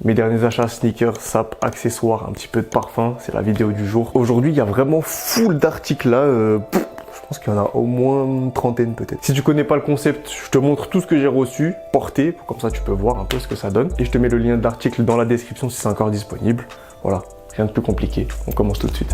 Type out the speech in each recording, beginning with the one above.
Mes derniers achats, sneakers, sapes, accessoires, un petit peu de parfum, c'est la vidéo du jour. Aujourd'hui, il y a vraiment full d'articles là. Je pense qu'il y en a au moins une trentaine peut-être. Si tu connais pas le concept, je te montre tout ce que j'ai reçu, porté, comme ça tu peux voir un peu ce que ça donne. Et je te mets le lien d'article dans la description si c'est encore disponible. Voilà, rien de plus compliqué. On commence tout de suite.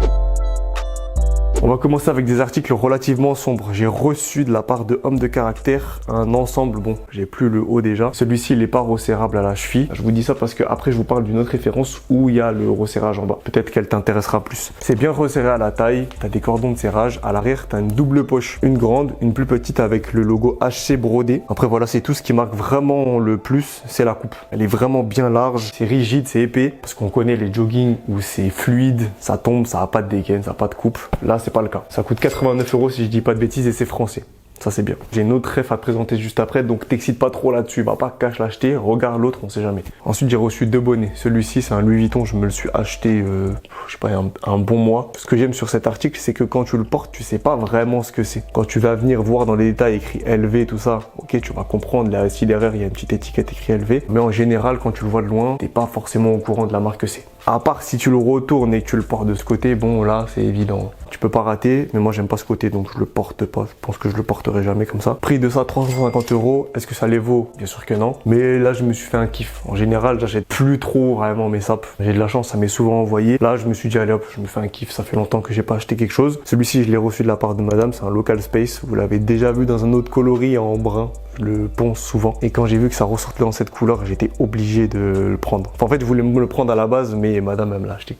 On va commencer avec des articles relativement sombres. J'ai reçu de la part de Homme de Caractère un ensemble, bon, j'ai plus le haut déjà. Celui-ci, il n'est pas resserrable à la cheville. Je vous dis ça parce que après je vous parle d'une autre référence où il y a le resserrage en bas. Peut-être qu'elle t'intéressera plus. C'est bien resserré à la taille, tu as des cordons de serrage. À l'arrière, tu as une double poche, une grande, une plus petite avec le logo HC brodé. Après voilà, c'est tout. Ce qui marque vraiment le plus, c'est la coupe. Elle est vraiment bien large, c'est rigide, c'est épais. Parce qu'on connaît les joggings où c'est fluide, ça tombe, ça n'a pas de dégaine, ça n'a pas de coupe. Là, c'est pas le cas. Ça coûte 89 € si je dis pas de bêtises et c'est français. Ça c'est bien. J'ai une autre ref à te présenter juste après, donc t'excite pas trop là-dessus. Va pas cache l'acheter, regarde l'autre, on sait jamais. Ensuite j'ai reçu 2 bonnets. Celui-ci c'est un Louis Vuitton, je me le suis acheté, je sais pas, un bon mois. Ce que j'aime sur cet article, c'est que quand tu le portes, tu sais pas vraiment ce que c'est. Quand tu vas venir voir dans les détails écrit LV, tout ça, ok, tu vas comprendre. Là, si derrière il y a une petite étiquette écrit LV, mais en général quand tu le vois de loin, t'es pas forcément au courant de la marque que c'est. À part si tu le retournes et que tu le portes de ce côté, bon là c'est évident. Tu peux pas rater, mais moi j'aime pas ce côté donc je le porte pas. Je pense que je le porterai jamais comme ça. Prix de ça 350 €. Est-ce que ça les vaut? Bien sûr que non. Mais là je me suis fait un kiff. En général j'achète plus trop vraiment mes sapes. J'ai de la chance, ça m'est souvent envoyé. Là je me suis dit allez hop, je me fais un kiff. Ça fait longtemps que j'ai pas acheté quelque chose. Celui-ci je l'ai reçu de la part de madame, c'est un Local Space. Vous l'avez déjà vu dans un autre coloris en brun. Je le ponce souvent. Et quand j'ai vu que ça ressortait dans cette couleur, j'étais obligé de le prendre. Enfin, en fait, je voulais me le prendre à la base, mais madame, elle me l'a acheté.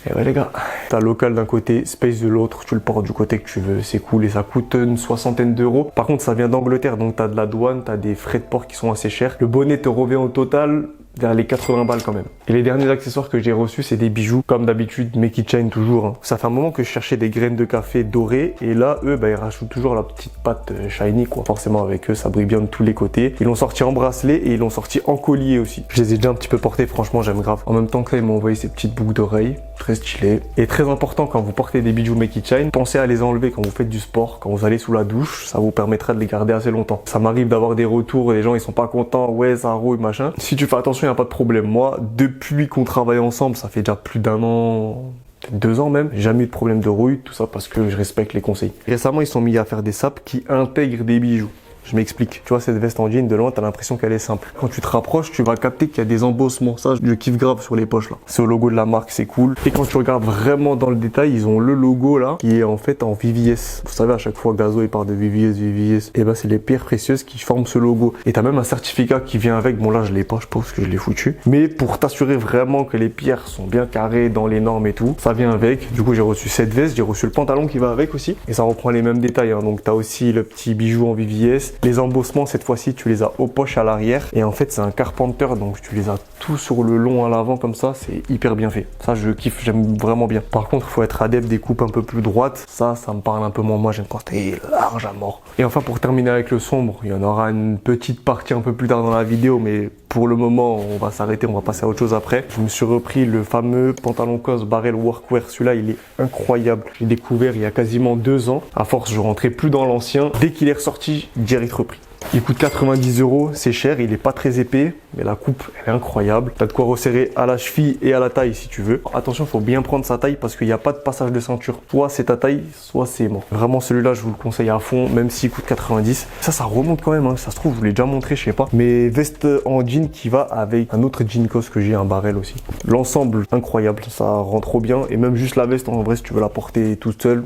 Et ouais les gars, t'as Local d'un côté, Space de l'autre, tu le portes du côté que tu veux, c'est cool et ça coûte une soixantaine d'euros. Par contre, ça vient d'Angleterre, donc t'as de la douane, t'as des frais de port qui sont assez chers. Le bonnet te revient au total vers les 80 balles quand même. Et les derniers accessoires que j'ai reçus, c'est des bijoux, comme d'habitude, mes keychains toujours. Hein. Ça fait un moment que je cherchais des graines de café dorées, et là, eux, bah, ils rajoutent toujours la petite pâte shiny, quoi. Forcément, avec eux, ça brille bien de tous les côtés. Ils l'ont sorti en bracelet et ils l'ont sorti en collier aussi. Je les ai déjà un petit peu portés, franchement, j'aime grave. En même temps que là, ils m'ont envoyé ces petites boucles d'oreilles, très stylées. Et très important, quand vous portez des bijoux mes keychains, pensez à les enlever quand vous faites du sport, quand vous allez sous la douche, ça vous permettra de les garder assez longtemps. Ça m'arrive d'avoir des retours, et les gens, ils sont pas contents, ouais, ça rouille, machin. Si tu fais attention, il n'y a pas de problème. Moi, depuis qu'on travaille ensemble, ça fait déjà plus d'1 an, peut-être 2 ans même, j'ai jamais eu de problème de rouille, tout ça parce que je respecte les conseils. Récemment, ils sont mis à faire des sapes qui intègrent des bijoux. Je m'explique. Tu vois, cette veste en jean, de loin, t'as l'impression qu'elle est simple. Quand tu te rapproches, tu vas capter qu'il y a des embossements. Ça, je kiffe grave sur les poches là. C'est au logo de la marque, c'est cool. Et quand tu regardes vraiment dans le détail, ils ont le logo là, qui est en fait en VVS. Vous savez, à chaque fois, Gazo, il parle de VVS. Et ben, c'est les pierres précieuses qui forment ce logo. Et t'as même un certificat qui vient avec. Bon, là, je l'ai pas, je pense que je l'ai foutu. Mais pour t'assurer vraiment que les pierres sont bien carrées dans les normes et tout, ça vient avec. Du coup, j'ai reçu cette veste, j'ai reçu le pantalon qui va avec aussi. Et ça reprend les mêmes détails. Hein. Donc, t'as aussi le petit bijou en VVS. Les embossements, cette fois-ci, tu les as aux poches à l'arrière. Et en fait, c'est un Carpenter, donc tu les as tout sur le long à l'avant comme ça. C'est hyper bien fait. Ça, je kiffe, j'aime vraiment bien. Par contre, il faut être adepte des coupes un peu plus droites. Ça me parle un peu moins. Moi, j'aime quand t'es large à mort. Et enfin, pour terminer avec le sombre, il y en aura une petite partie un peu plus tard dans la vidéo, mais pour le moment, on va s'arrêter, on va passer à autre chose après. Je me suis repris le fameux pantalon COS Barrel Workwear. Celui-là, il est incroyable. J'ai découvert il y a quasiment 2 ans. À force, je rentrais plus dans l'ancien. Dès qu'il est ressorti, direct repris. Il coûte 90 €, c'est cher, il est pas très épais, mais la coupe, elle est incroyable. T'as de quoi resserrer à la cheville et à la taille si tu veux. Attention, il faut bien prendre sa taille parce qu'il n'y a pas de passage de ceinture. Soit c'est ta taille, soit c'est mort. Vraiment, celui-là, je vous le conseille à fond, même s'il coûte 90. Ça remonte quand même, hein. Ça se trouve, je vous l'ai déjà montré, je sais pas. Mais veste en jean qui va avec un autre jean COS que j'ai, un Barrel aussi. L'ensemble, incroyable, ça rend trop bien. Et même juste la veste, en vrai, si tu veux la porter toute seule,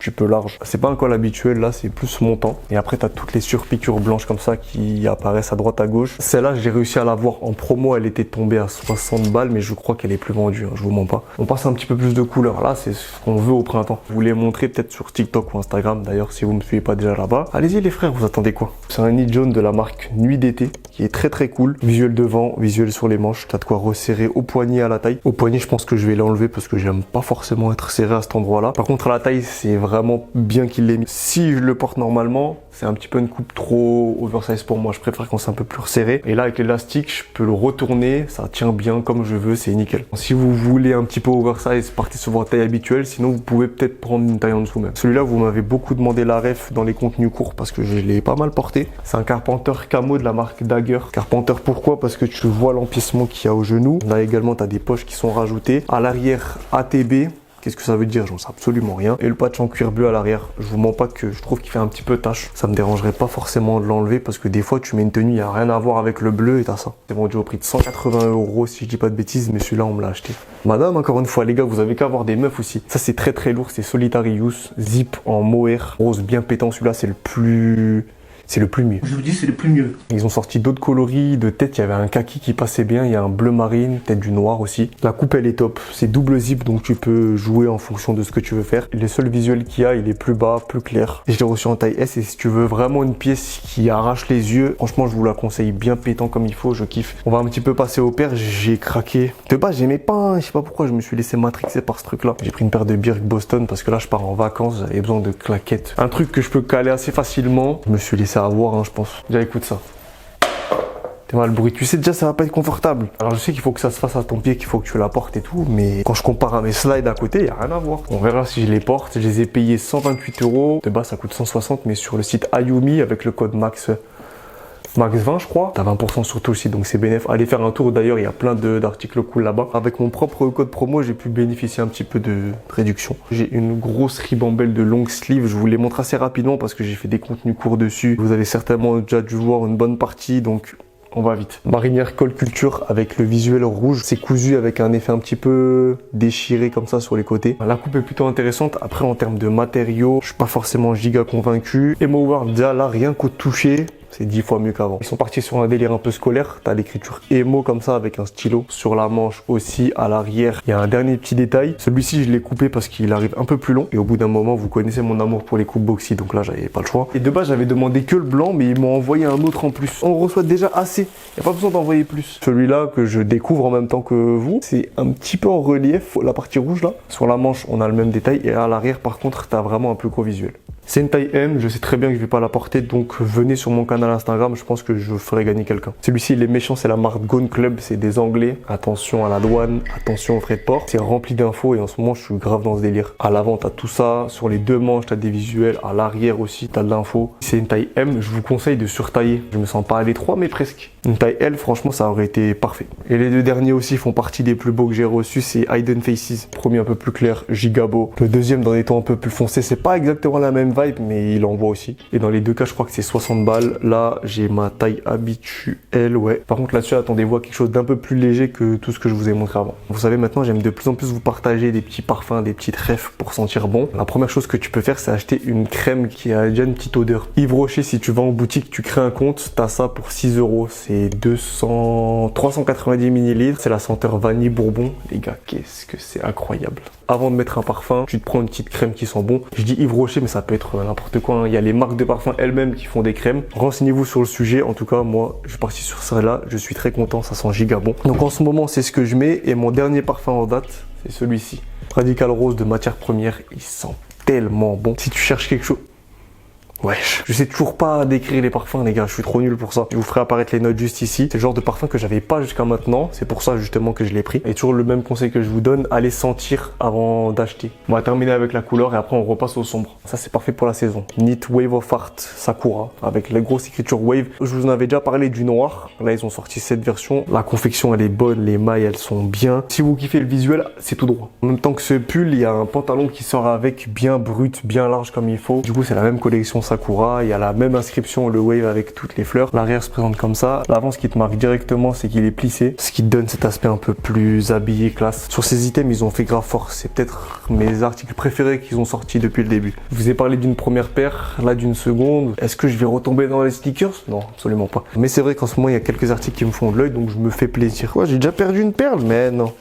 tu peux large. C'est pas un col habituel, là c'est plus montant. Et après t'as toutes les surpiqûres blanches comme ça qui apparaissent à droite à gauche. Celle-là j'ai réussi à la voir en promo, elle était tombée à 60 balles, mais je crois qu'elle est plus vendue, hein, je vous mens pas. On passe un petit peu plus de couleurs, là c'est ce qu'on veut au printemps. Je vous l'ai montré peut-être sur TikTok ou Instagram, d'ailleurs si vous me suivez pas déjà là-bas. Allez-y les frères, vous attendez quoi? C'est un knit jaune de la marque Nuit d'été, qui est très très cool. Visuel devant, visuel sur les manches, t'as de quoi resserrer au poignet à la taille. Au poignet je pense que je vais l'enlever parce que j'aime pas forcément être serré à cet endroit-là. Par contre à la taille c'est vraiment bien qu'il l'ait mis. Si je le porte normalement, c'est un petit peu une coupe trop oversize pour moi. Je préfère quand c'est un peu plus resserré. Et là, avec l'élastique, je peux le retourner. Ça tient bien comme je veux, c'est nickel. Si vous voulez un petit peu oversize, partez sur votre taille habituelle. Sinon, vous pouvez peut-être prendre une taille en dessous même. Celui-là, vous m'avez beaucoup demandé la ref dans les contenus courts parce que je l'ai pas mal porté. C'est un Carpenter camo de la marque Dagger. Carpenter, pourquoi? Parce que tu vois l'emplissement qu'il y a au genou. Là également, tu as des poches qui sont rajoutées. À l'arrière, ATB. Qu'est-ce que ça veut dire? J'en sais absolument rien. Et le patch en cuir bleu à l'arrière, je vous mens pas que je trouve qu'il fait un petit peu tache. Ça me dérangerait pas forcément de l'enlever parce que des fois tu mets une tenue, il n'y a rien à voir avec le bleu et t'as ça. C'est vendu au prix de 180 € si je dis pas de bêtises, mais celui-là on me l'a acheté. Madame, encore une fois les gars, vous avez qu'à avoir des meufs aussi. Ça c'est très très lourd, c'est Solitary Use, zip en mohair, rose bien pétant. Celui-là c'est le plus mieux. Je vous dis, c'est le plus mieux. Ils ont sorti d'autres coloris. De tête, il y avait un kaki qui passait bien. Il y a un bleu marine, peut-être du noir aussi. La coupe, elle est top. C'est double zip, donc tu peux jouer en fonction de ce que tu veux faire. Le seul visuel qu'il y a, il est plus bas, plus clair. Je l'ai reçu en taille S. Et si tu veux vraiment une pièce qui arrache les yeux, franchement, je vous la conseille bien pétant comme il faut. Je kiffe. On va un petit peu passer au paire. J'ai craqué. De base, j'aimais pas. Hein. Je sais pas pourquoi je me suis laissé matrixer par ce truc-là. J'ai pris une paire de Birk Boston parce que là, je pars en vacances. J'avais besoin de claquettes. Un truc que je peux caler assez facilement. Je me suis laissé avoir, hein, je pense. Déjà écoute ça. T'es mal le bruit. Tu sais déjà ça va pas être confortable. Alors je sais qu'il faut que ça se fasse à ton pied, qu'il faut que tu la portes et tout, mais quand je compare à mes slides à côté, y a rien à voir. On verra si je les porte. Je les ai payés 128 €. De base ça coûte 160, mais sur le site Ayumi avec le code Max 20 je crois, t'as 20% sur tout le site donc c'est bénéf. Allez faire un tour d'ailleurs, il y a plein d'articles cool là-bas. Avec mon propre code promo, j'ai pu bénéficier un petit peu de réduction. J'ai une grosse ribambelle de long sleeve, je vous les montre assez rapidement parce que j'ai fait des contenus courts dessus. Vous avez certainement déjà dû voir une bonne partie donc on va vite. Marinière Col Culture avec le visuel rouge. C'est cousu avec un effet un petit peu déchiré comme ça sur les côtés. La coupe est plutôt intéressante. Après en termes de matériaux, je suis pas forcément giga convaincu. Emo World déjà là, rien qu'au toucher, c'est 10 fois mieux qu'avant. Ils sont partis sur un délire un peu scolaire. T'as l'écriture Emo comme ça avec un stylo. Sur la manche aussi, à l'arrière, il y a un dernier petit détail. Celui-ci, je l'ai coupé parce qu'il arrive un peu plus long. Et au bout d'un moment, vous connaissez mon amour pour les coupes boxy. Donc là, j'avais pas le choix. Et de base, j'avais demandé que le blanc, mais ils m'ont envoyé un autre en plus. On reçoit déjà assez. Il n'y a pas besoin d'envoyer plus. Celui-là que je découvre en même temps que vous, c'est un petit peu en relief. La partie rouge là. Sur la manche, on a le même détail. Et à l'arrière, par contre, t'as vraiment un plus gros visuel. C'est une taille M, je sais très bien que je vais pas la porter, donc venez sur mon canal Instagram, je pense que je ferai gagner quelqu'un. Celui-ci, il est méchant, c'est la marque Gone Club, c'est des Anglais. Attention à la douane, attention aux frais de port. C'est rempli d'infos et en ce moment, je suis grave dans ce délire. À l'avant, t'as tout ça. Sur les deux manches, t'as des visuels. À l'arrière aussi, t'as de l'info. C'est une taille M, je vous conseille de surtailler. Je me sens pas à l'étroit, mais presque. Une taille L, franchement, ça aurait été parfait. Et les deux derniers aussi font partie des plus beaux que j'ai reçus, c'est Hidden Faces. Premier un peu plus clair, giga beau. Le deuxième dans des tons un peu plus foncés, c'est pas exactement la même vibe, mais il envoie aussi. Et dans les deux cas, je crois que c'est 60 balles. Là, j'ai ma taille habituelle, ouais. Par contre, là-dessus, attendez-vous à quelque chose d'un peu plus léger que tout ce que je vous ai montré avant. Vous savez, maintenant, j'aime de plus en plus vous partager des petits parfums, des petites refs pour sentir bon. La première chose que tu peux faire, c'est acheter une crème qui a déjà une petite odeur. Yves Rocher, si tu vas en boutique, tu crées un compte, t'as ça pour 6 €. C'est 390 ml. C'est la senteur vanille bourbon. Les gars, qu'est-ce que c'est incroyable. Avant de mettre un parfum, tu te prends une petite crème qui sent bon. Je dis Yves Rocher, mais ça peut être n'importe quoi. Hein. Il y a les marques de parfums elles-mêmes qui font des crèmes. Renseignez-vous sur le sujet. En tout cas, moi, je suis parti sur celle-là. Je suis très content. Ça sent giga bon. Donc en ce moment, c'est ce que je mets. Et mon dernier parfum en date, c'est celui-ci. Radical Rose de matière première. Il sent tellement bon. Si tu cherches quelque chose... Wesh, je sais toujours pas décrire les parfums les gars, je suis trop nul pour ça. Je vous ferai apparaître les notes juste ici. C'est le genre de parfum que j'avais pas jusqu'à maintenant, c'est pour ça justement que je l'ai pris. Et toujours le même conseil que je vous donne, allez sentir avant d'acheter. On va terminer avec la couleur et après on repasse au sombre. Ça c'est parfait pour la saison. Neat Wave of Art Sakura avec la grosse écriture Wave. Je vous en avais déjà parlé du noir. Là ils ont sorti cette version. La confection elle est bonne, les mailles elles sont bien. Si vous kiffez le visuel, c'est tout droit. En même temps que ce pull, il y a un pantalon qui sort avec, bien brut, bien large comme il faut. Du coup c'est la même collection Sakura, il y a la même inscription, le wave avec toutes les fleurs. L'arrière se présente comme ça. L'avant, ce qui te marque directement, c'est qu'il est plissé, ce qui te donne cet aspect un peu plus habillé, classe. Sur ces items, ils ont fait grave fort. C'est peut-être mes articles préférés qu'ils ont sortis depuis le début. Je vous ai parlé d'une première paire, là d'une seconde. Est-ce que je vais retomber dans les sneakers? Non, absolument pas. Mais c'est vrai qu'en ce moment, il y a quelques articles qui me font de l'œil, donc je me fais plaisir. Ouais, j'ai déjà perdu une perle, mais non.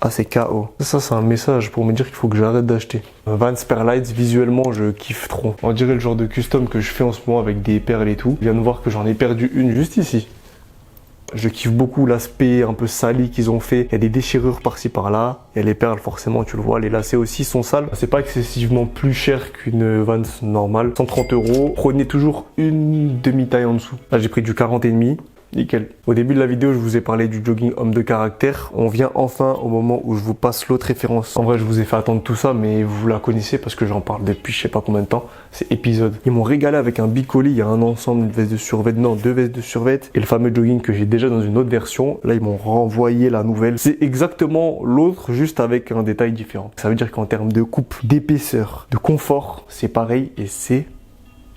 Ah, c'est KO. Ça, c'est un message pour me dire qu'il faut que j'arrête d'acheter. Vans Perlights, visuellement, je kiffe trop. On dirait le genre de custom que je fais en ce moment avec des perles et tout. Je viens de voir que j'en ai perdu une juste ici. Je kiffe beaucoup l'aspect un peu sali qu'ils ont fait. Il y a des déchirures par-ci par-là. Il y a les perles forcément, tu le vois. Les lacets aussi sont sales. C'est pas excessivement plus cher qu'une Vans normale. 130 €. Prenez toujours une demi-taille en dessous. Là j'ai pris du 40,5. Nickel. Au début de la vidéo, je vous ai parlé du jogging homme de caractère. On vient enfin au moment où je vous passe l'autre référence. En vrai, je vous ai fait attendre tout ça, mais vous la connaissez parce que j'en parle depuis je sais pas combien de temps. C'est épisode. Ils m'ont régalé avec un bicoli. Il y a un ensemble, une veste de survêtement, 2 vestes de survêt et le fameux jogging que j'ai déjà dans une autre version. Là, ils m'ont renvoyé la nouvelle. C'est exactement l'autre, juste avec un détail différent. Ça veut dire qu'en termes de coupe, d'épaisseur, de confort, c'est pareil et c'est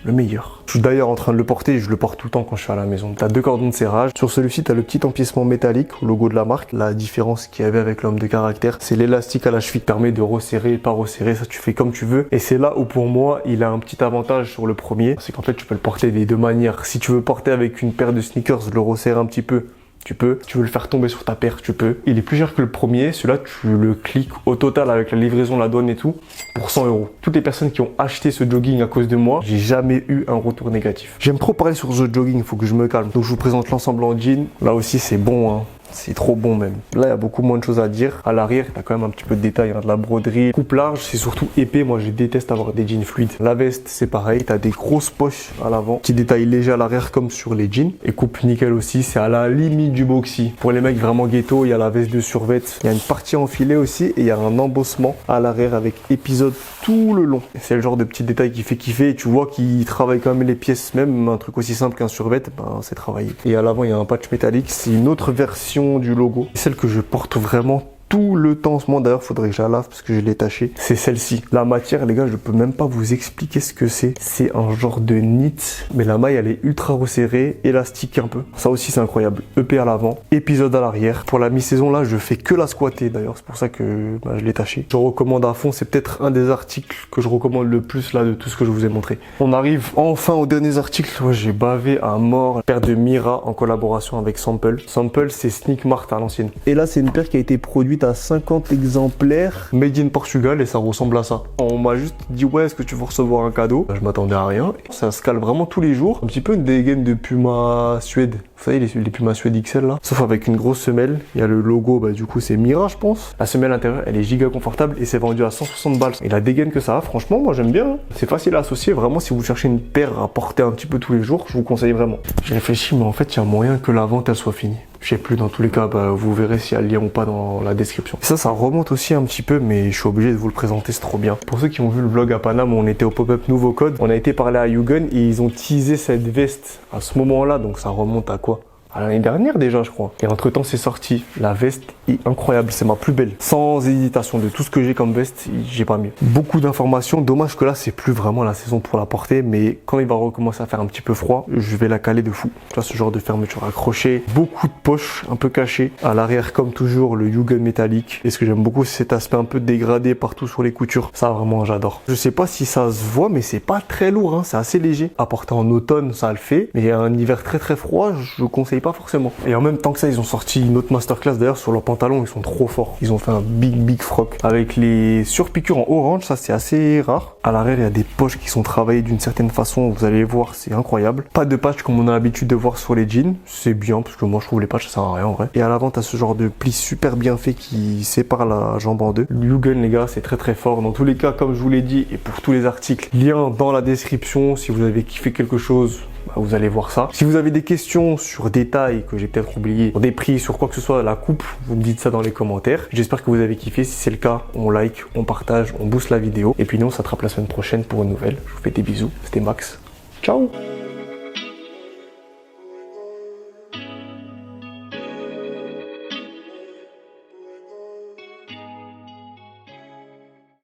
le meilleur. Je suis d'ailleurs en train de le porter et je le porte tout le temps quand je suis à la maison. T'as 2 cordons de serrage. Sur celui-ci, t'as le petit empiècement métallique, au logo de la marque. La différence qu'il y avait avec l'homme de caractère, c'est l'élastique à la cheville qui permet de resserrer, pas resserrer. Ça, tu fais comme tu veux. Et c'est là où pour moi, il a un petit avantage sur le premier. C'est qu'en fait, tu peux le porter des 2 manières. Si tu veux porter avec une paire de sneakers, le resserrer un petit peu, tu peux. Tu veux le faire tomber sur ta paire, tu peux. Il est plus cher que le premier. Celui-là, tu le cliques au total avec la livraison, la douane et tout, pour 100 €. Toutes les personnes qui ont acheté ce jogging à cause de moi, j'ai jamais eu un retour négatif. J'aime trop parler sur ce jogging, il faut que je me calme. Donc je vous présente l'ensemble en jean. Là aussi, c'est bon, hein. C'est trop bon même. Là, il y a beaucoup moins de choses à dire. À l'arrière, t'as quand même un petit peu de détails, hein, de la broderie. Coupe large, c'est surtout épais. Moi, je déteste avoir des jeans fluides. La veste, c'est pareil. T'as des grosses poches à l'avant. Petit détail léger à l'arrière comme sur les jeans. Et coupe nickel aussi. C'est à la limite du boxy. Pour les mecs vraiment ghetto, il y a la veste de survêt. Il y a une partie enfilée aussi. Et il y a un embossement à l'arrière avec épisode tout le long. C'est le genre de petit détail qui fait kiffer. Et tu vois qu'il travaille quand même les pièces. Même un truc aussi simple qu'un survêt, ben, c'est travaillé. Et à l'avant, il y a un patch métallique. C'est une autre version du logo. Celle que je porte vraiment tout le temps en ce moment. D'ailleurs, faudrait que je la lave parce que je l'ai tachée. C'est celle-ci. La matière, les gars, je peux même pas vous expliquer ce que c'est. C'est un genre de knit, mais la maille, elle est ultra resserrée, élastique un peu. Ça aussi, c'est incroyable. EP à l'avant, épisode à l'arrière. Pour la mi-saison, là, je fais que la squatter. D'ailleurs, c'est pour ça que je l'ai tachée. Je recommande à fond. C'est peut-être un des articles que je recommande le plus là de tout ce que je vous ai montré. On arrive enfin aux derniers articles. Ouais, j'ai bavé à mort. Paire de Mira en collaboration avec Sample. Sample, c'est Sneak Mart à l'ancienne. Et là, c'est une paire qui a été produite à 50 exemplaires made in Portugal et ça ressemble à ça. On m'a juste dit ouais, est-ce que tu veux recevoir un cadeau? Je m'attendais à rien. Ça se cale vraiment tous les jours. Un petit peu une dégaine de Puma Suède. Vous savez les Puma Suède XL là. Sauf avec une grosse semelle. Il y a le logo, bah du coup c'est Mira je pense. La semelle intérieure elle est giga confortable et c'est vendu à 160 balles. Et la dégaine que ça a, franchement moi j'aime bien. C'est facile à associer. Vraiment si vous cherchez une paire à porter un petit peu tous les jours, je vous conseille vraiment. J'ai réfléchi mais en fait il y a moyen que la vente elle soit finie. Je sais plus, dans tous les cas, bah, vous verrez s'il y a le lien ou pas dans la description. Et ça remonte aussi un petit peu, mais je suis obligé de vous le présenter, c'est trop bien. Pour ceux qui ont vu le vlog à Paname, on était au pop-up Nouveau Code. On a été parler à Yugen et ils ont teasé cette veste à ce moment-là, donc ça remonte à quoi? À l'année dernière déjà je crois. Et entre temps c'est sorti. La veste est incroyable, c'est ma plus belle. Sans hésitation, de tout ce que j'ai comme veste, j'ai pas mieux. Beaucoup d'informations, dommage que là c'est plus vraiment la saison pour la porter, mais quand il va recommencer à faire un petit peu froid, je vais la caler de fou. Tu vois ce genre de fermeture accrochée, beaucoup de poches un peu cachées. À l'arrière comme toujours le Yugen métallique. Et ce que j'aime beaucoup c'est cet aspect un peu dégradé partout sur les coutures. Ça vraiment j'adore. Je sais pas si ça se voit mais c'est pas très lourd, hein. C'est assez léger. À porter en automne ça le fait, mais un hiver très très froid je conseille pas forcément. Et en même temps que ça, ils ont sorti une autre masterclass d'ailleurs sur leurs pantalons, ils sont trop forts. Ils ont fait un big froc avec les surpiqûres en orange, ça c'est assez rare. À l'arrière, il y a des poches qui sont travaillées d'une certaine façon, vous allez voir, c'est incroyable. Pas de patch comme on a l'habitude de voir sur les jeans, c'est bien parce que moi je trouve les patchs ça sert à rien en vrai. Et à l'avant, t'as ce genre de pli super bien fait qui sépare la jambe en deux. Yugen les gars, c'est très fort. Dans tous les cas, comme je vous l'ai dit, et pour tous les articles, lien dans la description. Si vous avez kiffé quelque chose, vous allez voir ça. Si vous avez des questions sur des tailles que j'ai peut-être oublié, sur des prix, sur quoi que ce soit, la coupe, vous me dites ça dans les commentaires. J'espère que vous avez kiffé. Si c'est le cas, on like, on partage, on booste la vidéo. Et puis nous, on s'attrape la semaine prochaine pour une nouvelle. Je vous fais des bisous. C'était Max. Ciao!